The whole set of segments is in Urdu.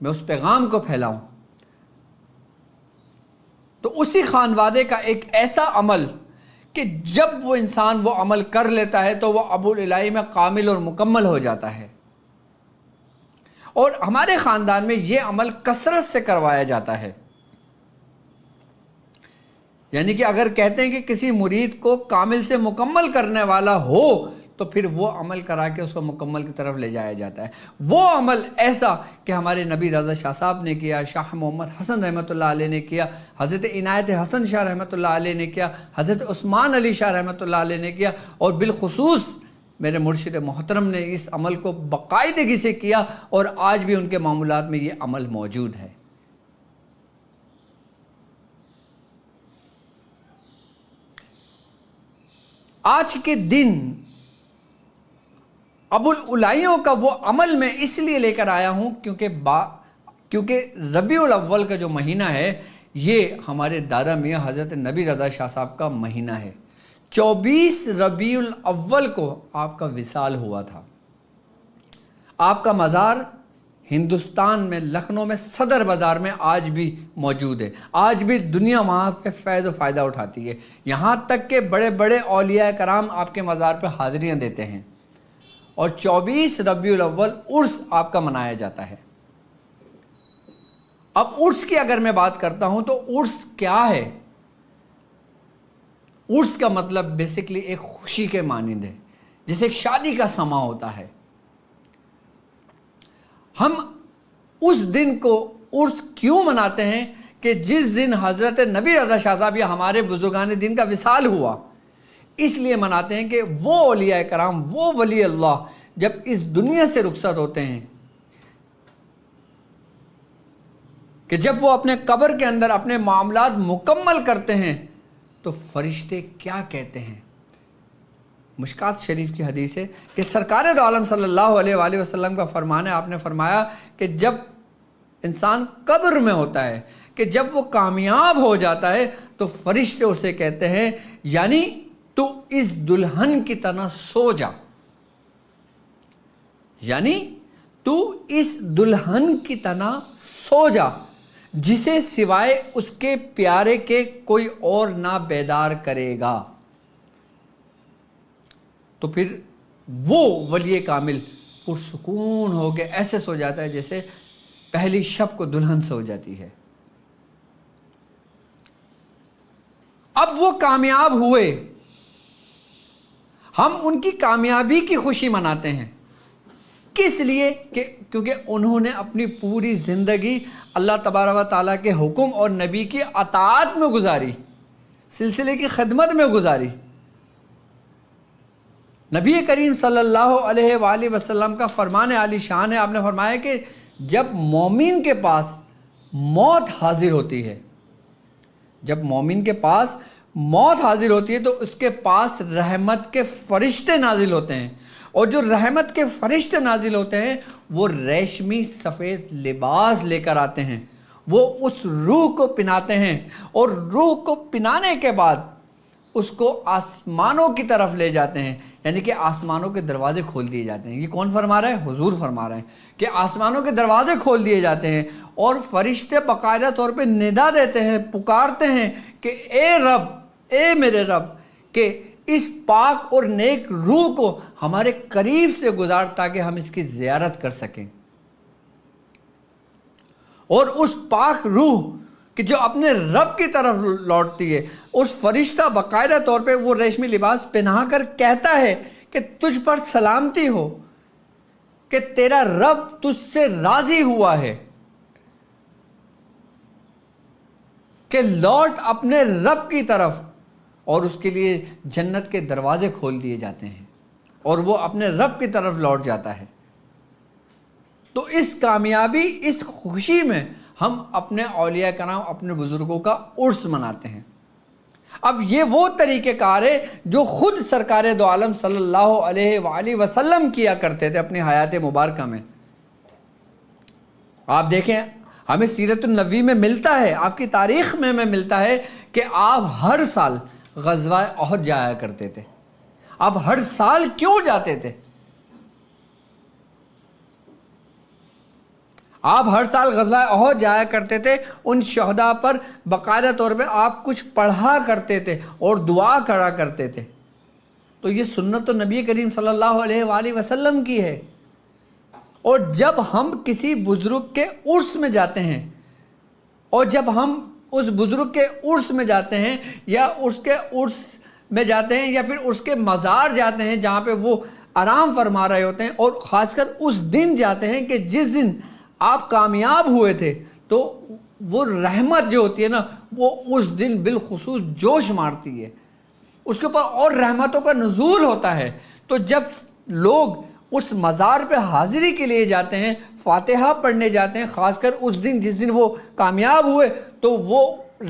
میں اس پیغام کو پھیلاؤں، تو اسی خانوادے کا ایک ایسا عمل کہ جب وہ انسان وہ عمل کر لیتا ہے تو وہ ابو الہی میں کامل اور مکمل ہو جاتا ہے۔ اور ہمارے خاندان میں یہ عمل کثرت سے کروایا جاتا ہے، یعنی کہ اگر کہتے ہیں کہ کسی مرید کو کامل سے مکمل کرنے والا ہو تو پھر وہ عمل کرا کے اس کو مکمل کی طرف لے جایا جاتا ہے۔ وہ عمل ایسا کہ ہمارے نبی رضا شاہ صاحب نے کیا، شاہ محمد حسن رحمۃ اللہ علیہ نے کیا، حضرت عنایت حسن شاہ رحمۃ اللہ علیہ نے کیا، حضرت عثمان علی شاہ رحمۃ اللہ علیہ نے کیا، اور بالخصوص میرے مرشد محترم نے اس عمل کو باقاعدگی سے کیا، اور آج بھی ان کے معمولات میں یہ عمل موجود ہے۔ آج کے دن ابو العلائیوں کا وہ عمل میں اس لیے لے کر آیا ہوں کیونکہ ربیع الاول کا جو مہینہ ہے یہ ہمارے دادا میاں حضرت نبی رضا شاہ صاحب کا مہینہ ہے۔ 24 ربیع الاول کو آپ کا وصال ہوا تھا۔ آپ کا مزار ہندوستان میں لکھنؤ میں صدر بازار میں آج بھی موجود ہے، آج بھی دنیا وہاں پہ فیض و فائدہ اٹھاتی ہے، یہاں تک کہ بڑے بڑے اولیاء کرام آپ کے مزار پہ حاضریاں دیتے ہیں، اور 24 ربیع الاول عرس آپ کا منایا جاتا ہے۔ اب عرس کی اگر میں بات کرتا ہوں تو عرس کیا ہے؟ عرس کا مطلب بیسیکلی ایک خوشی کے مانند ہے، جیسے ایک شادی کا سما ہوتا ہے۔ ہم اس دن کو عرس کیوں مناتے ہیں کہ جس دن حضرت نبی رضا شاہ صاحب یا ہمارے بزرگان دین کا وصال ہوا، اس لیے مناتے ہیں کہ وہ اولیاء کرام، وہ ولی اللہ جب اس دنیا سے رخصت ہوتے ہیں، کہ جب وہ اپنے قبر کے اندر اپنے معاملات مکمل کرتے ہیں تو فرشتے کیا کہتے ہیں؟ مشکات شریف کی حدیث ہے کہ سرکار دو عالم صلی اللہ علیہ وآلہ وسلم کا فرمان ہے، آپ نے فرمایا کہ جب انسان قبر میں ہوتا ہے، کہ جب وہ کامیاب ہو جاتا ہے تو فرشتے اسے کہتے ہیں یعنی تو اس دلہن کی طرح سو جا، یعنی تو اس دلہن کی طرح سو جا جسے سوائے اس کے پیارے کے کوئی اور نہ بیدار کرے گا۔ تو پھر وہ ولی کامل پرسکون ہو کے ایسے سو جاتا ہے جیسے پہلی شب کو دلہن سو جاتی ہے۔ اب وہ کامیاب ہوئے، ہم ان کی کامیابی کی خوشی مناتے ہیں، کس لیے؟ کیونکہ انہوں نے اپنی پوری زندگی اللہ تبارک و تعالیٰ کے حکم اور نبی کی اطاعت میں گزاری، سلسلے کی خدمت میں گزاری۔ نبی کریم صلی اللہ علیہ وآلہ وسلم کا فرمان عالی شان ہے، آپ نے فرمایا کہ جب مومن کے پاس موت حاضر ہوتی ہے، جب مومن کے پاس موت حاضر ہوتی ہے تو اس کے پاس رحمت کے فرشتے نازل ہوتے ہیں، اور جو رحمت کے فرشتے نازل ہوتے ہیں وہ ریشمی سفید لباس لے کر آتے ہیں، وہ اس روح کو پناتے ہیں، اور روح کو پنانے کے بعد اس کو آسمانوں کی طرف لے جاتے ہیں، یعنی کہ آسمانوں کے دروازے کھول دیے جاتے ہیں۔ یہ کون فرما رہا ہے؟ حضور فرما رہے ہیں کہ آسمانوں کے دروازے کھول دیے جاتے ہیں، اور فرشتے باقاعدہ طور پہ ندا دیتے ہیں، پکارتے ہیں کہ اے رب، اے میرے رب، کہ اس پاک اور نیک روح کو ہمارے قریب سے گزار تاکہ ہم اس کی زیارت کر سکیں۔ اور اس پاک روح کہ جو اپنے رب کی طرف لوٹتی ہے، اس فرشتہ باقاعدہ طور پہ وہ ریشمی لباس پہنا کر کہتا ہے کہ تجھ پر سلامتی ہو، کہ تیرا رب تجھ سے راضی ہوا ہے، کہ لوٹ اپنے رب کی طرف، اور اس کے لیے جنت کے دروازے کھول دیے جاتے ہیں اور وہ اپنے رب کی طرف لوٹ جاتا ہے۔ تو اس کامیابی، اس خوشی میں ہم اپنے اولیاء کرام، اپنے بزرگوں کا عرس مناتے ہیں۔ اب یہ وہ طریقہ کار ہے جو خود سرکار دو عالم صلی اللہ علیہ وآلہ وسلم کیا کرتے تھے اپنی حیات مبارکہ میں۔ آپ دیکھیں، ہمیں سیرت النبوی میں ملتا ہے، آپ کی تاریخ میں ملتا ہے کہ آپ ہر سال غزوہ احد جایا کرتے تھے۔ آپ ہر سال کیوں جاتے تھے؟ آپ ہر سال غزوہ احد جایا کرتے تھے، ان شہداء پر باقاعدہ طور پہ آپ کچھ پڑھا کرتے تھے اور دعا کرا کرتے تھے۔ تو یہ سنت تو نبی کریم صلی اللہ علیہ وآلہ وسلم کی ہے۔ اور جب ہم کسی بزرگ کے عرس میں جاتے ہیں، اور جب ہم اس بزرگ کے عرس میں جاتے ہیں یا اس کے عرس میں جاتے ہیں یا پھر اس کے مزار جاتے ہیں جہاں پہ وہ آرام فرما رہے ہوتے ہیں، اور خاص کر اس دن جاتے ہیں کہ جس دن آپ کامیاب ہوئے تھے، تو وہ رحمت جو ہوتی ہے نا، وہ اس دن بالخصوص جوش مارتی ہے، اس کے اوپر اور رحمتوں کا نزول ہوتا ہے۔ تو جب لوگ اس مزار پہ حاضری کے لیے جاتے ہیں، فاتحہ پڑھنے جاتے ہیں، خاص کر اس دن جس دن وہ کامیاب ہوئے، تو وہ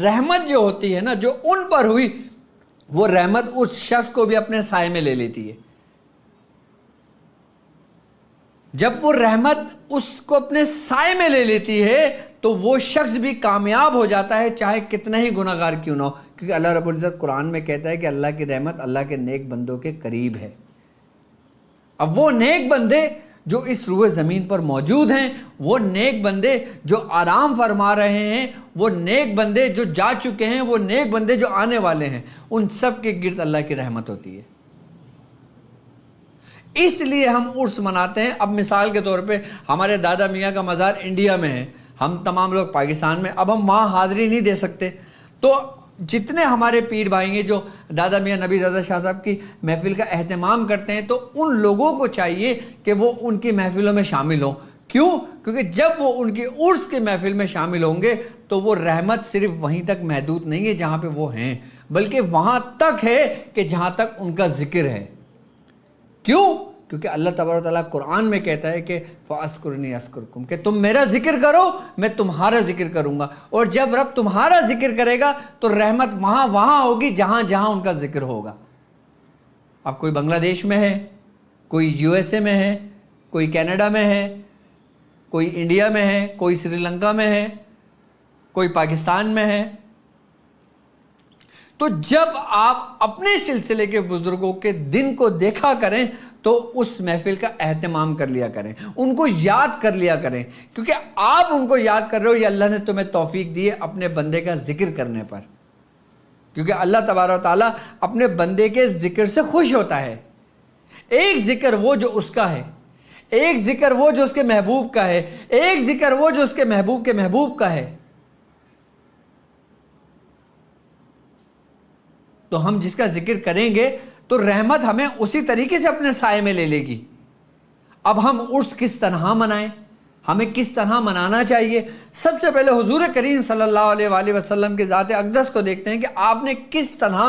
رحمت جو ہوتی ہے نا، جو ان پر ہوئی، وہ رحمت اس شخص کو بھی اپنے سائے میں لے لیتی ہے۔ جب وہ رحمت اس کو اپنے سائے میں لے لیتی ہے تو وہ شخص بھی کامیاب ہو جاتا ہے، چاہے کتنا ہی گناہ گار کیوں نہ ہو، کیونکہ اللہ رب العزت قرآن میں کہتا ہے کہ اللہ کی رحمت اللہ کے نیک بندوں کے قریب ہے۔ اب وہ نیک بندے جو اس روئے زمین پر موجود ہیں، وہ نیک بندے جو آرام فرما رہے ہیں، وہ نیک بندے جو جا چکے ہیں، وہ نیک بندے جو آنے والے ہیں، ان سب کے گرد اللہ کی رحمت ہوتی ہے۔ اس لیے ہم عرس مناتے ہیں۔ اب مثال کے طور پہ ہمارے دادا میاں کا مزار انڈیا میں ہے، ہم تمام لوگ پاکستان میں، اب ہم وہاں حاضری نہیں دے سکتے، تو جتنے ہمارے پیر بھائی ہیں جو دادا میاں نبی رضا شاہ صاحب کی محفل کا اہتمام کرتے ہیں، تو ان لوگوں کو چاہیے کہ وہ ان کی محفلوں میں شامل ہوں۔ کیوں؟ کیونکہ جب وہ ان کی عرس کی محفل میں شامل ہوں گے تو وہ رحمت صرف وہیں تک محدود نہیں ہے جہاں پہ وہ ہیں، بلکہ وہاں تک ہے کہ جہاں تک ان کا ذکر ہے۔ کیوں؟ کیونکہ اللہ تبارک و تعالیٰ قرآن میں کہتا ہے کہ فَأَذْكُرْنِي أَذْكُرْكُمْ، کہ تم میرا ذکر کرو میں تمہارا ذکر کروں گا، اور جب رب تمہارا ذکر کرے گا تو رحمت وہاں ہوگی جہاں جہاں ان کا ذکر ہوگا۔ اب کوئی بنگلہ دیش میں ہے، کوئی یو ایس اے میں ہے، کوئی کینیڈا میں ہے، کوئی انڈیا میں ہے، کوئی سری لنکا میں ہے، کوئی پاکستان میں ہے، تو جب آپ اپنے سلسلے کے بزرگوں کے دن کو دیکھا کریں تو اس محفل کا اہتمام کر لیا کریں، ان کو یاد کر لیا کریں، کیونکہ آپ ان کو یاد کر رہے ہو، یہ اللہ نے تمہیں توفیق دی ہے اپنے بندے کا ذکر کرنے پر، کیونکہ اللہ تبارک و تعالیٰ اپنے بندے کے ذکر سے خوش ہوتا ہے۔ ایک ذکر وہ جو اس کا ہے، ایک ذکر وہ جو اس کے محبوب کا ہے، ایک ذکر وہ جو اس کے محبوب کا ہے۔ تو ہم جس کا ذکر کریں گے تو رحمت ہمیں اسی طریقے سے اپنے سائے میں لے لے گی۔ اب ہم عرس کس طرح منائیں، ہمیں کس طرح منانا چاہیے؟ سب سے پہلے حضور کریم صلی اللہ علیہ وآلہ وسلم کے ذات اقدس کو دیکھتے ہیں کہ آپ نے کس طرح،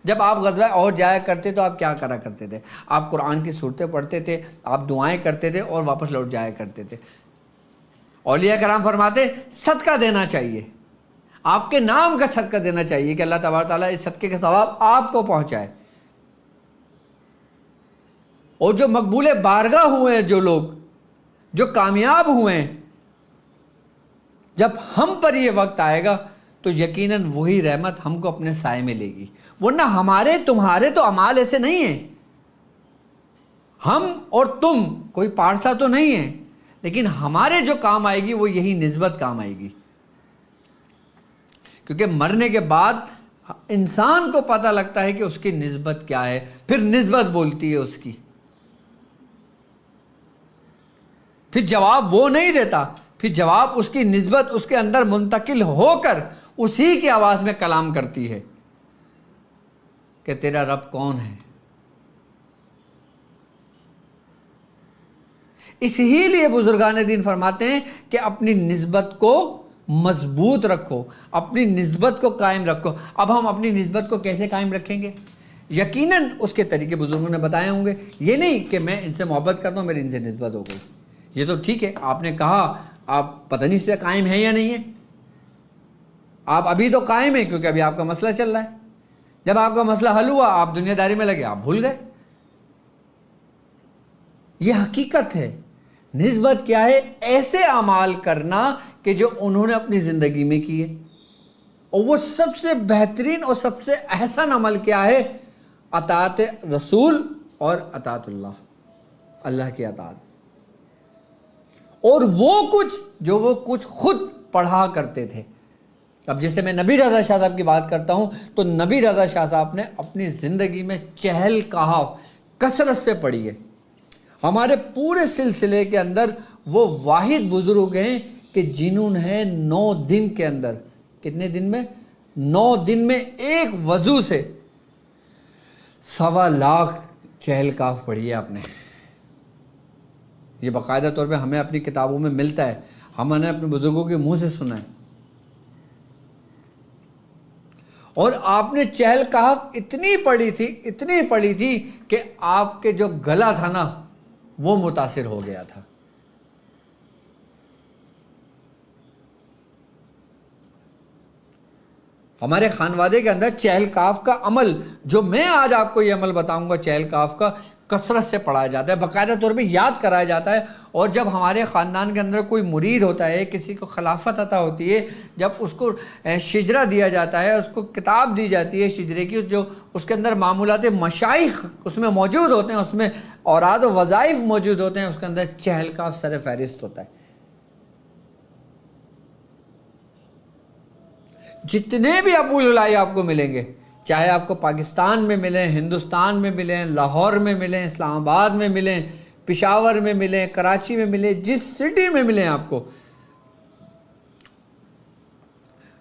جب آپ غزوہ احد جایا کرتے تو آپ کیا کرا کرتے تھے؟ آپ قرآن کی صورتیں پڑھتے تھے، آپ دعائیں کرتے تھے اور واپس لوٹ جایا کرتے تھے۔ اولیاء کرام فرماتے صدقہ دینا چاہیے، آپ کے نام کا صدقہ دینا چاہیے کہ اللہ تبارک تعالیٰ اس صدقے کا ثواب آپ کو پہنچائے۔ اور جو مقبول بارگاہ ہوئے ہیں، جو لوگ جو کامیاب ہوئے ہیں، جب ہم پر یہ وقت آئے گا تو یقیناً وہی رحمت ہم کو اپنے سائے میں لے گی، ورنہ ہمارے تمہارے تو اعمال ایسے نہیں ہیں، ہم اور تم کوئی پارسا تو نہیں ہیں، لیکن ہمارے جو کام آئے گی وہ یہی نسبت کام آئے گی، کیونکہ مرنے کے بعد انسان کو پتہ لگتا ہے کہ اس کی نسبت کیا ہے، پھر نسبت بولتی ہے اس کی، پھر جواب وہ نہیں دیتا، پھر جواب اس کی نسبت اس کے اندر منتقل ہو کر اسی کی آواز میں کلام کرتی ہے کہ تیرا رب کون ہے۔ اسی لیے بزرگان دین فرماتے ہیں کہ اپنی نسبت کو مضبوط رکھو، اپنی نسبت کو قائم رکھو۔ اب ہم اپنی نسبت کو کیسے قائم رکھیں گے؟ یقیناً اس کے طریقے بزرگوں نے بتائے ہوں گے۔ یہ نہیں کہ میں ان سے محبت کرتا ہوں میری ان سے نسبت ہو گئی، یہ تو ٹھیک ہے، آپ نے کہا، آپ پتہ نہیں اس پہ قائم ہیں یا نہیں ہے، آپ ابھی تو قائم ہیں کیونکہ ابھی آپ کا مسئلہ چل رہا ہے، جب آپ کا مسئلہ حل ہوا آپ دنیا داری میں لگے، آپ بھول گئے۔ یہ حقیقت ہے۔ نسبت کیا ہے؟ ایسے اعمال کرنا کہ جو انہوں نے اپنی زندگی میں کیے، اور وہ سب سے بہترین اور سب سے احسن عمل کیا ہے؟ اطاعت رسول اور اطاعت اللہ، اللہ کی اطاعت۔ اور وہ کچھ جو وہ کچھ خود پڑھا کرتے تھے۔ اب جیسے میں نبی رضا شاہ صاحب کی بات کرتا ہوں تو نبی رضا شاہ صاحب نے اپنی زندگی میں چہل کہاف کثرت سے پڑھی ہے۔ ہمارے پورے سلسلے کے اندر وہ واحد بزرگ ہیں کہ جنہوں نے 9 دن کے اندر، کتنے دن میں؟ 9 دن میں ایک وضو سے 1.25 لاکھ چہل کاف پڑھی ہے آپ نے۔ یہ باقاعدہ طور پہ ہمیں اپنی کتابوں میں ملتا ہے، ہم نے اپنے بزرگوں کے منہ سے سنا ہے۔ اور آپ نے چہل کہف اتنی پڑھی تھی کہ آپ کے جو گلا تھا نا وہ متاثر ہو گیا تھا۔ ہمارے خانوادے کے اندر چہل کاف کا عمل، جو میں آج آپ کو یہ عمل بتاؤں گا چہل کاف کا، کثرت سے پڑھایا جاتا ہے، باقاعدہ طور پہ یاد کرایا جاتا ہے۔ اور جب ہمارے خاندان کے اندر کوئی مرید ہوتا ہے، کسی کو خلافت عطا ہوتی ہے، جب اس کو شجرہ دیا جاتا ہے، اس کو کتاب دی جاتی ہے شجرے کی، جو اس کے اندر معمولات مشائخ اس میں موجود ہوتے ہیں، اس میں اوراد و وظائف موجود ہوتے ہیں، اس کے اندر چہل کاف سر فہرست ہوتا ہے۔ جتنے بھی ابو العلائی آپ کو ملیں گے، چاہے آپ کو پاکستان میں ملیں، ہندوستان میں ملیں، لاہور میں ملیں، اسلام آباد میں ملیں، پشاور میں ملیں، کراچی میں ملیں، جس سٹی میں ملیں آپ کو،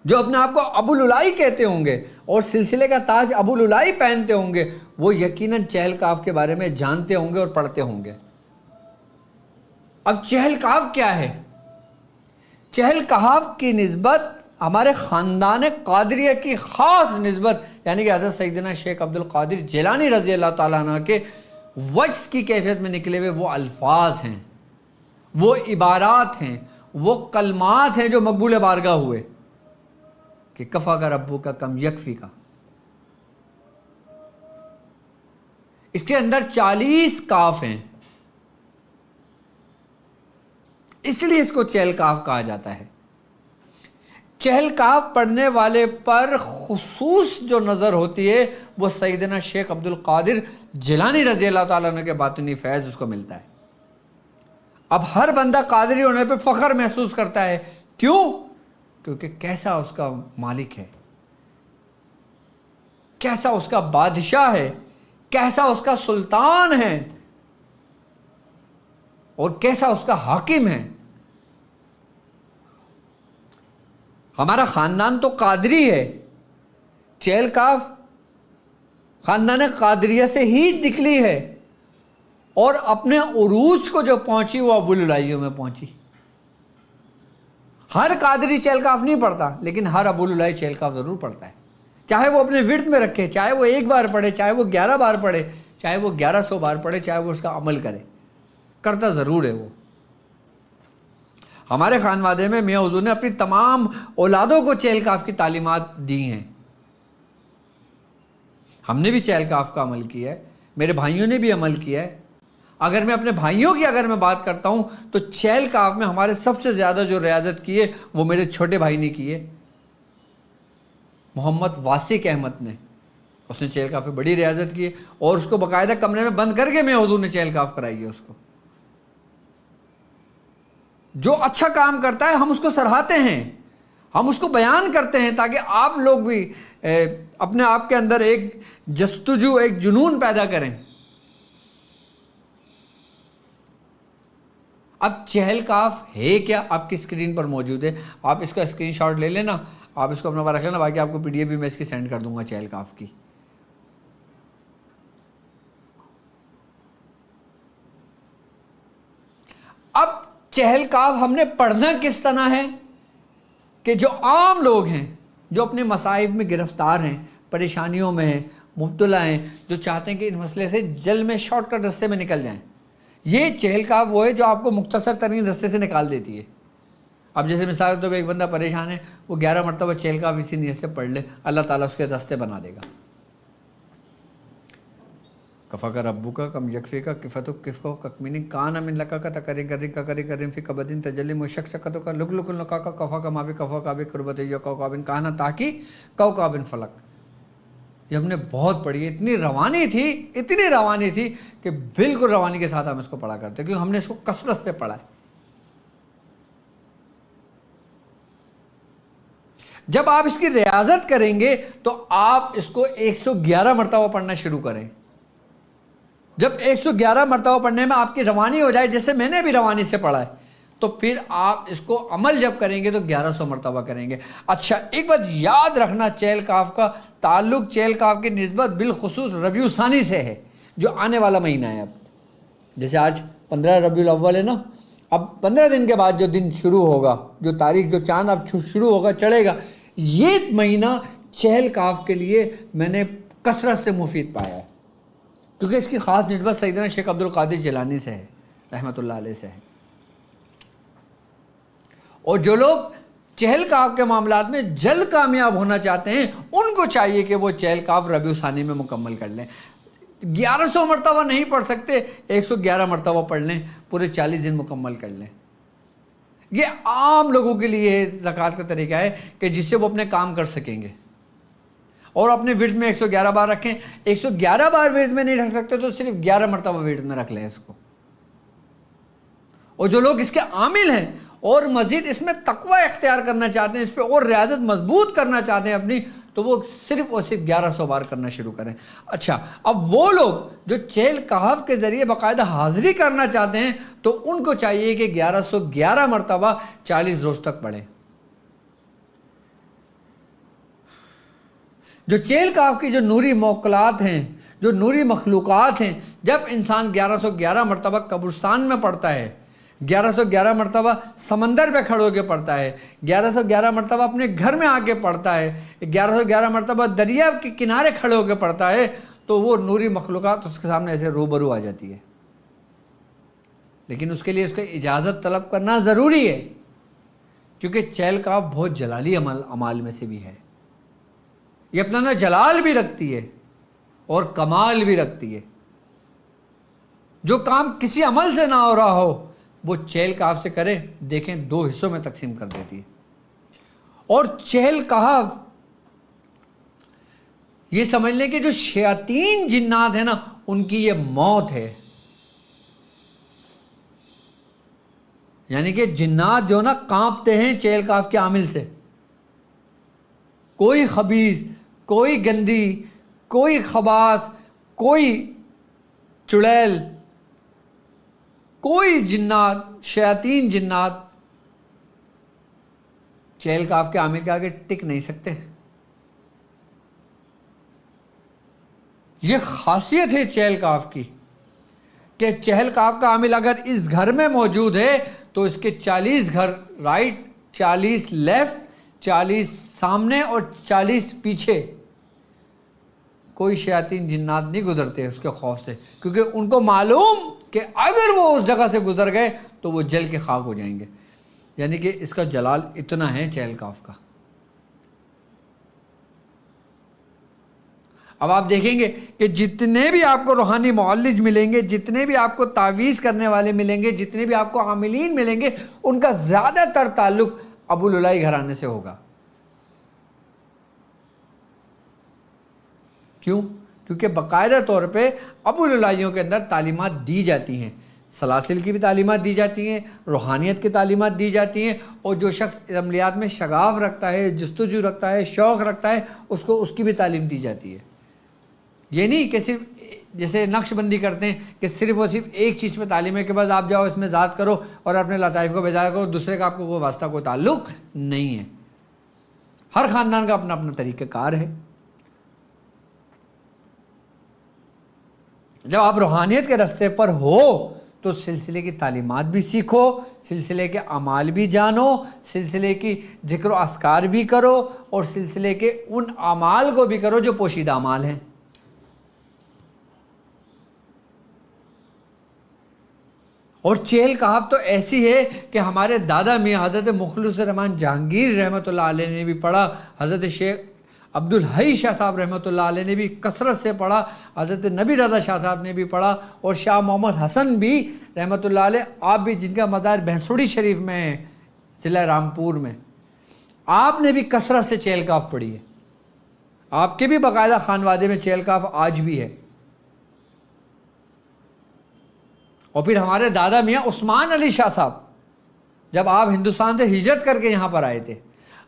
جو اپنے آپ کو ابو العلائی کہتے ہوں گے اور سلسلے کا تاج ابو العلائی پہنتے ہوں گے، وہ یقیناً چہل کاف کے بارے میں جانتے ہوں گے اور پڑھتے ہوں گے۔ اب چہل کاف کیا ہے؟ چہل کہف کی نسبت ہمارے خاندان قادریہ کی خاص نسبت، یعنی کہ حضرت سیدنا شیخ عبد القادر جیلانی رضی اللہ تعالیٰ عنہ کے وجد کی کیفیت میں نکلے ہوئے وہ الفاظ ہیں، وہ عبارات ہیں، وہ کلمات ہیں جو مقبول بارگاہ ہوئے کہ کفا کا ربو کا کم یکفی کا۔ اس کے اندر 40 کاف ہیں، اس لیے اس کو چہل کاف کہا جاتا ہے۔ چہل کاف پڑھنے والے پر خصوص جو نظر ہوتی ہے وہ سیدنا شیخ عبد القادر جیلانی رضی اللہ تعالیٰ عنہ کے باطنی فیض اس کو ملتا ہے۔ اب ہر بندہ قادری ہونے پہ فخر محسوس کرتا ہے، کیوں؟ کیونکہ کیسا اس کا مالک ہے، کیسا اس کا بادشاہ ہے، کیسا اس کا سلطان ہے، اور کیسا اس کا حاکم ہے۔ ہمارا خاندان تو قادری ہے، چہل کاف خاندان قادریہ سے ہی نکلی ہے، اور اپنے عروج کو جو پہنچی وہ ابو العلائیوں میں پہنچی۔ ہر قادری چہل کاف نہیں پڑھتا، لیکن ہر ابو العلائی چہل کاف ضرور پڑھتا ہے، چاہے وہ اپنے ورد میں رکھے، چاہے وہ 1 بار پڑھے، چاہے وہ 11 بار پڑھے، چاہے وہ 1100 بار پڑھے، چاہے وہ اس کا عمل کرے، کرتا ضرور ہے وہ۔ ہمارے خانوادے میں میاں حضور نے اپنی تمام اولادوں کو چہل کاف کی تعلیمات دی ہیں۔ ہم نے بھی چہل کاف کا عمل کیا ہے، میرے بھائیوں نے بھی عمل کیا ہے۔ اگر میں اپنے بھائیوں کی بات کرتا ہوں تو چہل کاف میں ہمارے سب سے زیادہ جو ریاضت کی ہے وہ میرے چھوٹے بھائی نے کی ہے، محمد واسق احمد نے۔ اس نے چہل کاف میں بڑی ریاضت کی ہے، اور اس کو باقاعدہ کمرے میں بند کر کے میاں حضور نے چہل کاف کرائی ہے اس کو۔ جو اچھا کام کرتا ہے ہم اس کو سراہتے ہیں، ہم اس کو بیان کرتے ہیں، تاکہ آپ لوگ بھی اپنے آپ کے اندر ایک جستجو، ایک جنون پیدا کریں۔ اب چہل کاف ہے کیا؟ آپ کی اسکرین پر موجود ہے، آپ اس کا اسکرین شاٹ لے لینا، آپ اس کو اپنا پاس رکھ لینا، باقی آپ کو PDF بھی میں اس کی سینڈ کر دوں گا چہل کاف کی۔ اب چہل کاف ہم نے پڑھنا کس طرح ہے کہ جو عام لوگ ہیں، جو اپنے مصائب میں گرفتار ہیں، پریشانیوں میں ہیں، مبتلا ہیں، جو چاہتے ہیں کہ ان مسئلے سے جلد میں شارٹ کٹ رستے میں نکل جائیں، یہ چہل کاف وہ ہے جو آپ کو مختصر ترین رستے سے نکال دیتی ہے۔ اب جیسے مثال کے طور پہ ایک بندہ پریشان ہے، وہ 11 مرتبہ چہل کاف اسی نیت سے پڑھ لے، اللہ تعالیٰ اس کے رستے بنا دے گا۔ کفا کا ربو کا کم یکفی کا کفتو کفو ککمینی کان من لکا کا تکرین کرین کا کری کرین فی کبدین تجلی مشک شکتو کا لک لک لکا کا کفا کا مابی کفا کا بھی قربت یا کو کابن کانا تاکی کو کابن فلک۔ یہ ہم نے بہت پڑھی ہے، اتنی روانی تھی کہ بالکل روانی کے ساتھ ہم اس کو پڑھا کرتے، کیونکہ ہم نے اس کو کثرت سے پڑھا ہے۔ جب آپ اس کی ریاضت کریں گے تو آپ اس کو 111 مرتبہ پڑھنا شروع کریں. جب 111 مرتبہ پڑھنے میں آپ کی روانی ہو جائے، جیسے میں نے بھی روانی سے پڑھا ہے، تو پھر آپ اس کو عمل جب کریں گے تو 1100 مرتبہ کریں گے. اچھا، ایک بات یاد رکھنا، چہل کاف کا تعلق چہل کاف کی نسبت بالخصوص ربیع الثانی سے ہے، جو آنے والا مہینہ ہے. اب جیسے آج 15 ربیع الاول ہے نا، اب 15 دن کے بعد جو دن شروع ہوگا، جو تاریخ، جو چاند اب شروع ہوگا، چڑھے گا، یہ مہینہ چہل کاف کے لیے میں نے کثرت سے مفید پایا ہے، کیونکہ اس کی خاص نسبت سیدنا شیخ عبد القادر جیلانی سے ہے، رحمۃ اللہ علیہ سے ہے. اور جو لوگ چہل کاف کے معاملات میں جلد کامیاب ہونا چاہتے ہیں، ان کو چاہیے کہ وہ چہل کاف ربیع الثانی میں مکمل کر لیں. 1100 مرتبہ نہیں پڑھ سکتے، 111 مرتبہ پڑھ لیں، پورے 40 دن مکمل کر لیں. یہ عام لوگوں کے لیے زکوٰۃ کا طریقہ ہے کہ جس سے وہ اپنے کام کر سکیں گے. اور اپنے ورد میں 111 بار رکھیں. 111 بار ورد میں نہیں رکھ سکتے تو صرف 11 مرتبہ ورد میں رکھ لیں اس کو. اور جو لوگ اس کے عامل ہیں اور مزید اس میں تقوی اختیار کرنا چاہتے ہیں، اس پہ اور ریاضت مضبوط کرنا چاہتے ہیں اپنی، تو وہ صرف اور صرف 1100 بار کرنا شروع کریں. اچھا، اب وہ لوگ جو چہل کاف کے ذریعے باقاعدہ حاضری کرنا چاہتے ہیں، تو ان کو چاہیے کہ 1111 مرتبہ 40 روز تک پڑھیں. جو چہل کاف کی جو نوری موکلات ہیں، جو نوری مخلوقات ہیں، جب انسان 1111 مرتبہ قبرستان میں پڑھتا ہے، 1111 مرتبہ سمندر پہ کھڑے ہو کے پڑھتا ہے، 1111 مرتبہ اپنے گھر میں آ کے پڑھتا ہے، 1111 مرتبہ دریا کے کنارے کھڑے ہو کے پڑھتا ہے، تو وہ نوری مخلوقات اس کے سامنے ایسے روبرو آ جاتی ہے. لیکن اس کے لیے اس کو اجازت طلب کرنا ضروری ہے، کیونکہ چہل کاف بہت جلالی اعمال میں سے بھی ہے. یہ اپنا نا جلال بھی رکھتی ہے اور کمال بھی رکھتی ہے. جو کام کسی عمل سے نہ ہو رہا ہو، وہ چہل کاف سے کرے، دیکھیں 2 حصوں میں تقسیم کر دیتی ہے. اور چہل کاف یہ سمجھ لیں کہ جو شیاطین جنات ہیں نا، ان کی یہ موت ہے. یعنی کہ جنات جو نا کانپتے ہیں چہل کاف کے عامل سے. کوئی خبیث، کوئی گندی، کوئی خباث، کوئی چڑیل، کوئی جنات، شیاطین جنات چہل کاف کے عامل کے آگے ٹک نہیں سکتے. یہ خاصیت ہے چہل کاف کی کہ چہل کاف کا عامل اگر اس گھر میں موجود ہے تو اس کے 40 گھر رائٹ، 40 لیفٹ، 40 سامنے اور 40 پیچھے کوئی شیاطین جنات نہیں گزرتے اس کے خوف سے، کیونکہ ان کو معلوم کہ اگر وہ اس جگہ سے گزر گئے تو وہ جل کے خاک ہو جائیں گے. یعنی کہ اس کا جلال اتنا ہے چہل کاف کا. اب آپ دیکھیں گے کہ جتنے بھی آپ کو روحانی معالج ملیں گے، جتنے بھی آپ کو تعویذ کرنے والے ملیں گے، جتنے بھی آپ کو عاملین ملیں گے، ان کا زیادہ تر تعلق ابو للائی گھرانے سے ہوگا. کیوں؟ کیونکہ باقاعدہ طور پہ ابو للائیوں کے اندر تعلیمات دی جاتی ہیں، سلاسل کی بھی تعلیمات دی جاتی ہیں، روحانیت کی تعلیمات دی جاتی ہیں. اور جو شخص عملیات میں شغاف رکھتا ہے، جستجو رکھتا ہے، شوق رکھتا ہے، اس کی بھی تعلیم دی جاتی ہے. یہ نہیں کہ صرف جیسے نقش بندی کرتے ہیں کہ صرف اور صرف ایک چیز میں تعلیم ہے کہ بس آپ جاؤ اس میں ذات کرو اور اپنے لطائف کو بیدار کرو، دوسرے کا آپ کو کوئی واسطہ، کوئی تعلق نہیں ہے. ہر خاندان کا اپنا اپنا طریقہ کار ہے. جب آپ روحانیت کے راستے پر ہو تو سلسلے کی تعلیمات بھی سیکھو، سلسلے کے اعمال بھی جانو، سلسلے کی ذکر و اذکار بھی کرو، اور سلسلے کے ان اعمال کو بھی کرو جو پوشیدہ اعمال ہیں. اور چہل کاف تو ایسی ہے کہ ہمارے دادا میاں حضرت مخلص الرحمن جہانگیر رحمۃ اللہ علیہ نے بھی پڑھا، حضرت شیخ عبدالحی شاہ صاحب رحمۃ اللہ علیہ نے بھی کثرت سے پڑھا، حضرت نبی رضا شاہ صاحب نے بھی پڑھا، اور شاہ محمد حسن بھی رحمۃ اللہ علیہ، آپ بھی جن کا مزار بھینسوڑی شریف میں ہے، ضلع رامپور میں، آپ نے بھی کثرت سے چہل کاف پڑھی ہے. آپ کے بھی باقاعدہ خانوادے میں چہل کاف آج بھی ہے. اور پھر ہمارے دادا میاں عثمان علی شاہ صاحب، جب آپ ہندوستان سے ہجرت کر کے یہاں پر آئے تھے،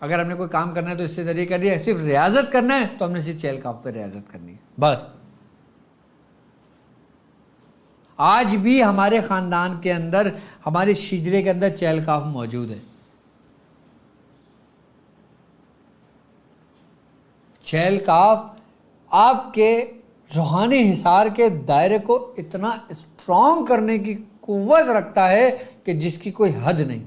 اگر ہم نے کوئی کام کرنا ہے تو اس سے ذریعے کر دیا، صرف ریاضت کرنا ہے تو ہم نے صرف چہل کاف پہ ریاضت کرنی ہے بس۔ آج بھی ہمارے خاندان کے اندر، ہمارے شجرے کے اندر چہل کاف موجود ہے۔ چہل کاف آپ کے روحانی حصار کے دائرے کو اتنا اسٹرانگ کرنے کی قوت رکھتا ہے کہ جس کی کوئی حد نہیں۔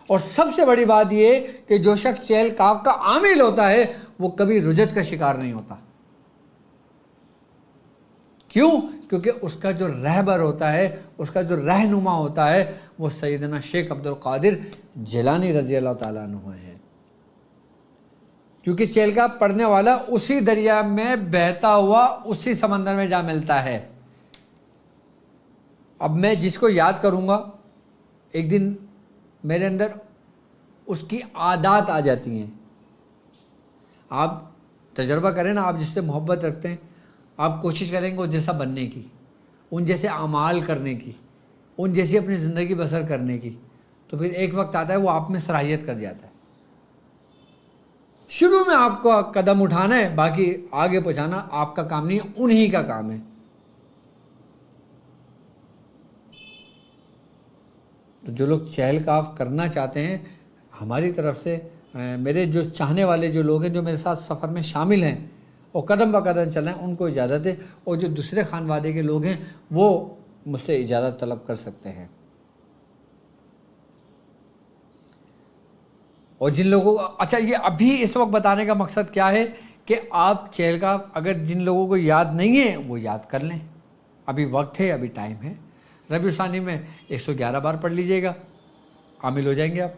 اور سب سے بڑی بات یہ کہ جو شخص چہل کاف کا عامل ہوتا ہے وہ کبھی رجت کا شکار نہیں ہوتا۔ کیوں؟ کیونکہ اس کا جو رہبر ہوتا ہے، اس کا جو رہنما ہوتا ہے، وہ سیدنا شیخ عبد القادر جیلانی رضی اللہ تعالیٰ عنہ ہے۔ کیونکہ چہل کاف پڑھنے والا اسی دریا میں بہتا ہوا اسی سمندر میں جا ملتا ہے۔ اب میں جس کو یاد کروں گا، ایک دن میرے اندر اس کی عادات آ جاتی ہیں۔ آپ تجربہ کریں نا، آپ جس سے محبت رکھتے ہیں آپ کوشش کریں گے اس جیسا بننے کی، ان جیسے اعمال کرنے کی، ان جیسی اپنی زندگی بسر کرنے کی، تو پھر ایک وقت آتا ہے وہ آپ میں صلاحیت کر جاتا ہے۔ شروع میں آپ کو قدم اٹھانا ہے، باقی آگے پہنچانا آپ کا کام نہیں ہے، انہی کا کام ہے۔ تو جو لوگ چہل کاف کرنا چاہتے ہیں، ہماری طرف سے میرے جو چاہنے والے جو لوگ ہیں جو میرے ساتھ سفر میں شامل ہیں اور قدم بہ قدم چل رہے ہیں، ان کو اجازت ہے، اور جو دوسرے خانوادے کے لوگ ہیں وہ مجھ سے اجازت طلب کر سکتے ہیں۔ اور جن لوگوں کو اچھا، یہ ابھی اس وقت بتانے کا مقصد کیا ہے کہ آپ چہل کاف اگر جن لوگوں کو یاد نہیں ہے وہ یاد کر لیں، ابھی وقت ہے، ابھی ٹائم ہے۔ ربیع الثانی میں 111 بار پڑھ لیجئے گا، عامل ہو جائیں گے آپ۔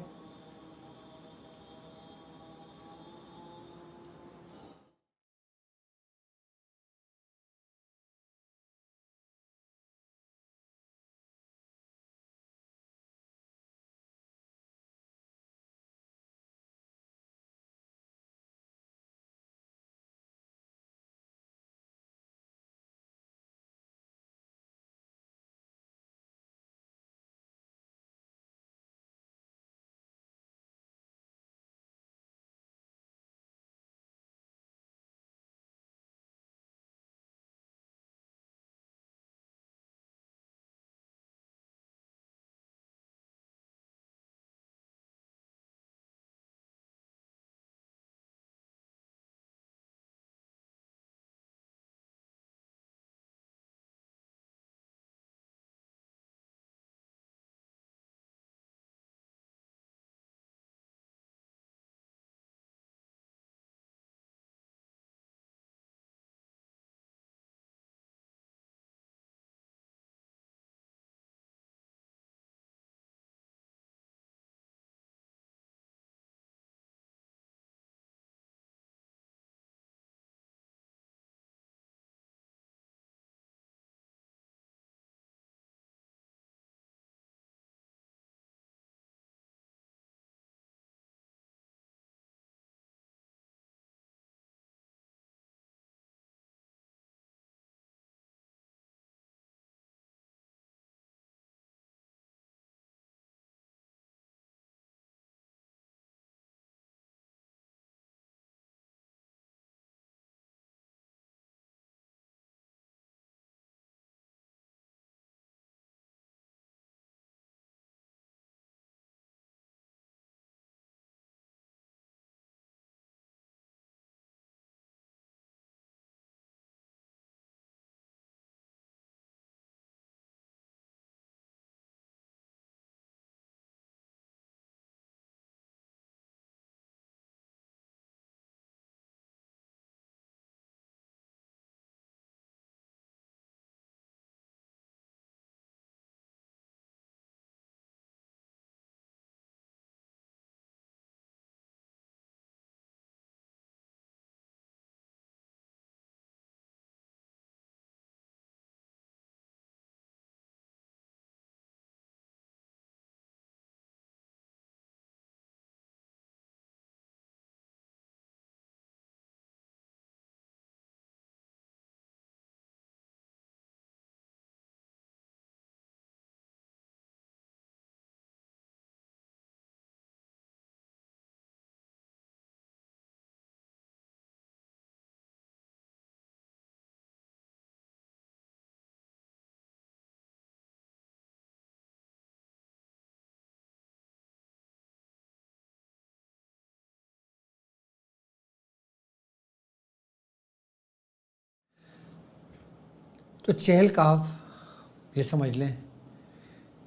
تو چہل کہف یہ سمجھ لیں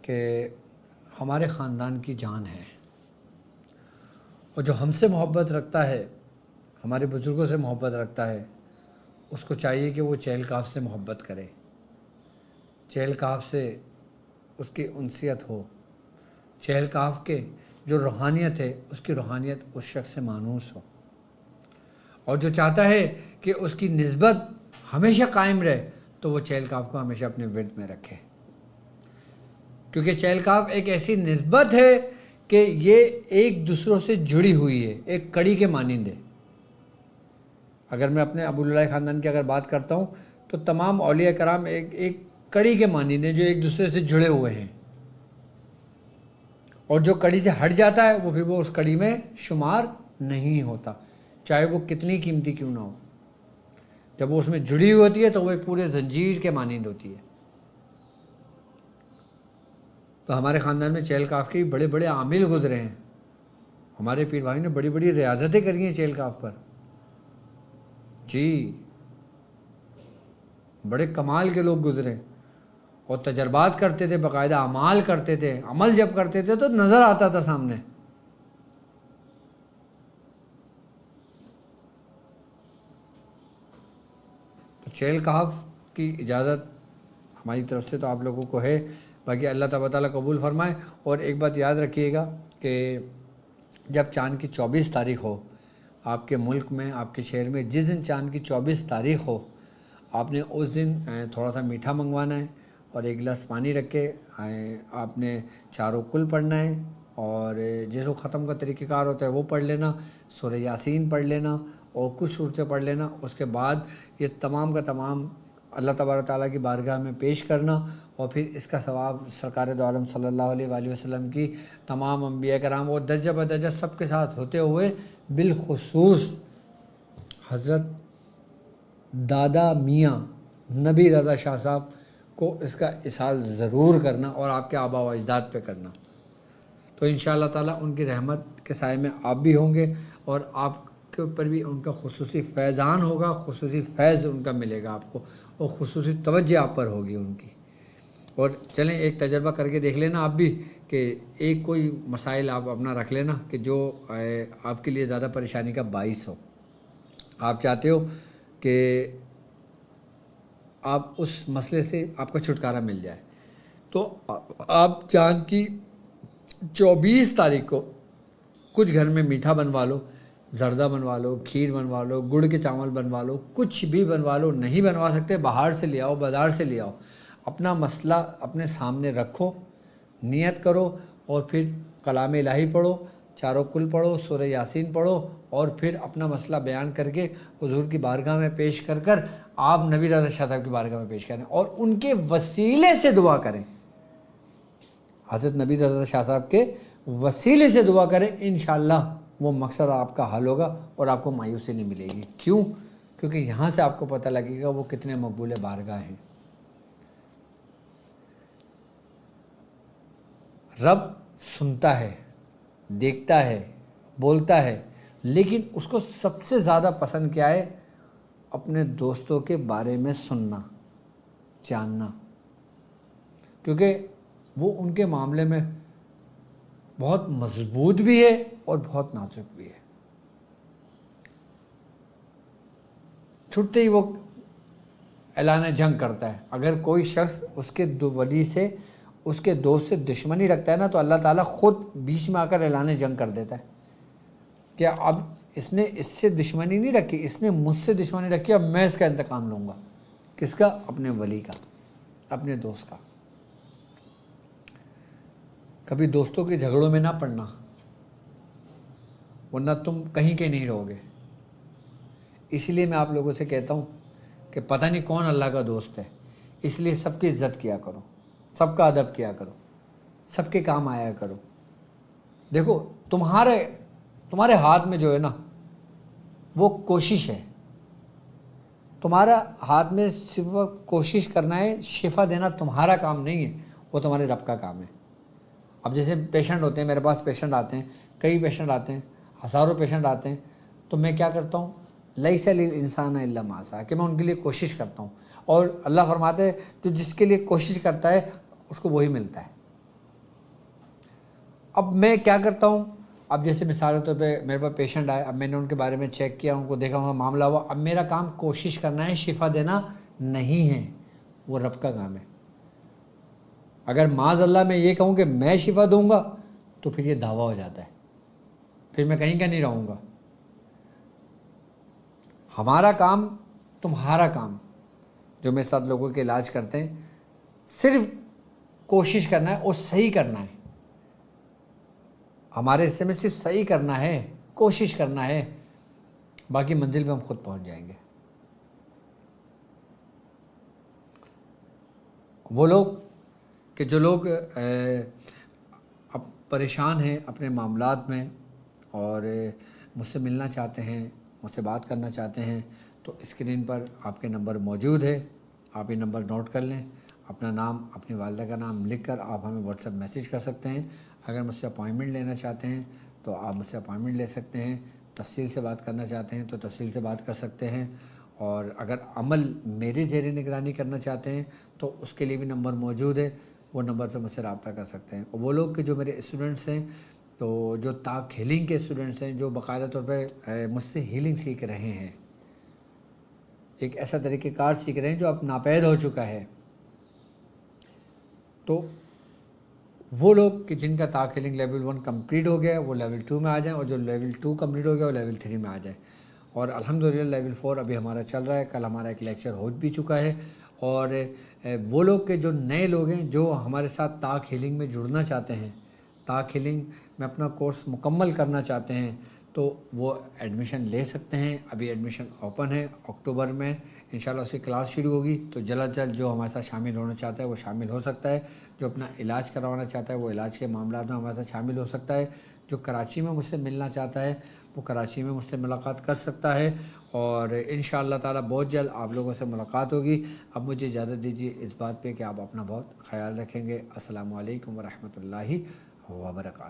کہ ہمارے خاندان کی جان ہے، اور جو ہم سے محبت رکھتا ہے، ہمارے بزرگوں سے محبت رکھتا ہے، اس کو چاہیے کہ وہ چہل کہف سے محبت کرے، چہل کہف سے اس کی انسیت ہو، چہل کہف کے جو روحانیت ہے اس کی روحانیت اس شخص سے مانوس ہو، اور جو چاہتا ہے کہ اس کی نسبت ہمیشہ قائم رہے تو وہ چہل کہف کو ہمیشہ اپنے ورد میں رکھے، کیونکہ چہل کہف ایک ایسی نسبت ہے کہ یہ ایک دوسروں سے جڑی ہوئی ہے، ایک کڑی کے مانند ہے۔ اگر میں اپنے ابو اللہ خاندان کی اگر بات کرتا ہوں تو تمام اولیاء کرام ایک کڑی کے مانند ہیں جو ایک دوسرے سے جڑے ہوئے ہیں، اور جو کڑی سے ہٹ جاتا ہے وہ پھر وہ اس کڑی میں شمار نہیں ہوتا، چاہے وہ کتنی قیمتی کیوں نہ ہو۔ جب وہ اس میں جڑی ہوئی ہوتی ہے تو وہ ایک پورے زنجیر کے مانند ہوتی ہے۔ تو ہمارے خاندان میں چہل کہف کے بڑے بڑے عامل گزرے ہیں، ہمارے پیر بھائی نے بڑی بڑی ریاضتیں کری ہیں چہل کہف پر، جی بڑے کمال کے لوگ گزرے، اور تجربات کرتے تھے، باقاعدہ اعمال کرتے تھے، عمل جب کرتے تھے تو نظر آتا تھا سامنے۔ تو چہل کہف کی اجازت ہماری طرف سے تو آپ لوگوں کو ہے، باقی اللہ تعالیٰ قبول فرمائے۔ اور ایک بات یاد رکھیے گا کہ جب چاند کی 24 تاریخ ہو آپ کے ملک میں، آپ کے شہر میں، جس دن چاند کی 24 تاریخ ہو، آپ نے اس دن تھوڑا سا میٹھا منگوانا ہے اور ایک گلاس پانی رکھ کے آپ نے چاروں کل پڑھنا ہے، اور جس کو ختم کا طریقہ کار ہوتا ہے وہ پڑھ لینا، سورہ یاسین پڑھ لینا اور کچھ صورتیں پڑھ لینا۔ اس کے بعد یہ تمام کا تمام اللہ تبارک تعالیٰ کی بارگاہ میں پیش کرنا، اور پھر اس کا ثواب سرکار دو عالم صلی اللہ علیہ وآلہ وسلم کی تمام انبیاء کرام اور درجہ بدرجہ سب کے ساتھ ہوتے ہوئے، بالخصوص حضرت دادا میاں نبی رضا شاہ صاحب کو اس کا احساس ضرور کرنا، اور آپ کے آبا و اجداد پہ کرنا۔ تو انشاءاللہ تعالیٰ ان کی رحمت کے سائے میں آپ بھی ہوں گے، اور آپ کے اوپر بھی ان کا خصوصی فیضان ہوگا، خصوصی فیض ان کا ملے گا آپ کو، اور خصوصی توجہ آپ پر ہوگی ان کی۔ اور چلیں ایک تجربہ کر کے دیکھ لینا آپ بھی، کہ ایک کوئی مسائل آپ اپنا رکھ لینا کہ جو آپ کے لیے زیادہ پریشانی کا باعث ہو، آپ چاہتے ہو کہ آپ اس مسئلے سے آپ کا چھٹکارا مل جائے، تو آپ چاند کی 24 تاریخ کو کچھ گھر میں میٹھا بنوا لو، زردہ بنوا لو، کھیر بنوا لو، گڑ کے چاول بنوا لو، کچھ بھی بنوا لو، نہیں بنوا سکتے باہر سے لے آؤ، بازار سے لے آؤ، اپنا مسئلہ اپنے سامنے رکھو، نیت کرو، اور پھر کلام الہی پڑھو، چاروں کل پڑھو، سورہ یاسین پڑھو، اور پھر اپنا مسئلہ بیان کر کے حضور کی بارگاہ میں پیش کر کر آپ نبی رضا شاہ صاحب کی بارگاہ میں پیش کریں، اور ان کے وسیلے سے دعا کریں، حضرت نبی رضا شاہ صاحب کے وسیلے سے دعا کریں، انشاءاللہ وہ مقصد آپ کا حل ہوگا اور آپ کو مایوسی نہیں ملے گی۔ کیوں؟ کیونکہ یہاں سے آپ کو پتہ لگے گا وہ کتنے مقبول بارگاہ ہیں۔ رب سنتا ہے، دیکھتا ہے، بولتا ہے، لیکن اس کو سب سے زیادہ پسند کیا ہے؟ اپنے دوستوں کے بارے میں سننا، جاننا، کیونکہ وہ ان کے معاملے میں بہت مضبوط بھی ہے اور بہت نازک بھی ہے۔ چھٹتے ہی وہ اعلان جنگ کرتا ہے۔ اگر کوئی شخص اس کے ولی سے، اس کے دوست سے دشمنی رکھتا ہے نا، تو اللہ تعالیٰ خود بیچ میں آ کر اعلان جنگ کر دیتا ہے کہ اب اس نے اس سے دشمنی نہیں رکھی، اس نے مجھ سے دشمنی رکھی، اب میں اس کا انتقام لوں گا۔ کس کا؟ اپنے ولی کا، اپنے دوست کا۔ کبھی دوستوں کے جھگڑوں میں نہ پڑنا، ورنہ تم کہیں کے نہیں رہو گے۔ اس لیے میں آپ لوگوں سے کہتا ہوں کہ پتہ نہیں کون اللہ کا دوست ہے، اس لیے سب کی عزت کیا کرو، سب کا ادب کیا کرو، سب کے کام آیا کرو۔ دیکھو تمہارے ہاتھ میں جو ہے نا وہ کوشش ہے، تمہارا ہاتھ میں صرف کوشش کرنا ہے، شفا دینا تمہارا کام نہیں ہے، وہ تمہارے رب کا کام ہے۔ اب جیسے پیشنٹ ہوتے ہیں، میرے پاس پیشنٹ آتے ہیں، کئی پیشنٹ آتے ہیں، ہزاروں پیشنٹ آتے ہیں، تو میں کیا کرتا ہوں؟ لیس للانسان الا ما سعی، کہ میں ان کے لیے کوشش کرتا ہوں، اور اللہ فرماتے ہیں جو جس کے لیے کوشش کرتا ہے اس کو وہی ملتا ہے۔ اب میں کیا کرتا ہوں، اب جیسے مثال کے طور پہ میرے پاس پیشنٹ آئے، اب میں نے ان کے بارے میں چیک کیا، ان کو دیکھا، ان کا معاملہ ہوا، اب میرا کام کوشش کرنا ہے، شفا دینا نہیں ہے، وہ رب کا کام ہے۔ اگر معاذ اللہ میں یہ کہوں کہ میں شفا دوں گا تو پھر یہ دعویٰ ہو جاتا ہے، پھر میں کہیں کا نہیں رہوں گا۔ ہمارا کام، تمہارا کام، جو میرے ساتھ لوگوں کے علاج کرتے ہیں، صرف کوشش کرنا ہے اور صحیح کرنا ہے۔ ہمارے حصے میں صرف صحیح کرنا ہے، کوشش کرنا ہے، باقی منزل پہ ہم خود پہنچ جائیں گے۔ وہ لوگ کہ جو لوگ اب پریشان ہیں اپنے معاملات میں اور مجھ سے ملنا چاہتے ہیں، مجھ سے بات کرنا چاہتے ہیں، تو اسکرین پر آپ کے نمبر موجود ہے، آپ یہ نمبر نوٹ کر لیں، اپنا نام، اپنی والدہ کا نام لکھ کر آپ ہمیں واٹس ایپ میسیج کر سکتے ہیں۔ اگر مجھ سے اپائنٹمنٹ لینا چاہتے ہیں تو آپ مجھ سے اپائنٹمنٹ لے سکتے ہیں، تفصیل سے بات کرنا چاہتے ہیں تو تفصیل سے بات کر سکتے ہیں، اور اگر عمل میری زیر نگرانی کرنا چاہتے ہیں تو اس کے لیے بھی نمبر موجود ہے، وہ نمبر سے مجھ سے رابطہ کر سکتے ہیں۔ اور وہ لوگ کہ جو میرے اسٹوڈنٹس ہیں، تو جو تاک ہیلنگ کے اسٹوڈنٹس ہیں، جو باقاعدہ طور پہ مجھ سے ہیلنگ سیکھ رہے ہیں، ایک ایسا طریقہ کار سیکھ رہے ہیں جو اب ناپید ہو چکا ہے، تو وہ لوگ کہ جن کا تاک ہیلنگ لیول 1 کمپلیٹ ہو گیا ہے وہ لیول 2 میں آ جائیں، اور جو لیول 2 کمپلیٹ ہو گیا وہ لیول 3 میں آ جائیں، اور الحمدللہ لیول 4 ابھی ہمارا چل رہا ہے۔ کل ہمارا ایک لیکچر ہو بھی چکا ہے۔ اور وہ لوگ کہ جو نئے لوگ ہیں جو ہمارے ساتھ تاک ہیلنگ میں جڑنا چاہتے ہیں، تاک ہیلنگ میں اپنا کورس مکمل کرنا چاہتے ہیں، تو وہ ایڈمیشن لے سکتے ہیں۔ ابھی ایڈمیشن اوپن ہے، اکتوبر میں انشاءاللہ اس کی کلاس شروع ہوگی، تو جلد جلد جو ہمارے ساتھ شامل ہونا چاہتا ہے وہ شامل ہو سکتا ہے، جو اپنا علاج کروانا چاہتا ہے وہ علاج کے معاملات میں ہمارے ساتھ شامل ہو سکتا ہے، جو کراچی میں مجھ سے ملنا چاہتا ہے وہ کراچی میں مجھ سے ملاقات کر سکتا ہے، اور انشاءاللہ تعالی بہت جلد آپ لوگوں سے ملاقات ہوگی۔ اب مجھے اجازت دیجیے اس بات پہ کہ آپ اپنا بہت خیال رکھیں گے۔ السلام علیکم ورحمۃ اللہ وبرکاتہ۔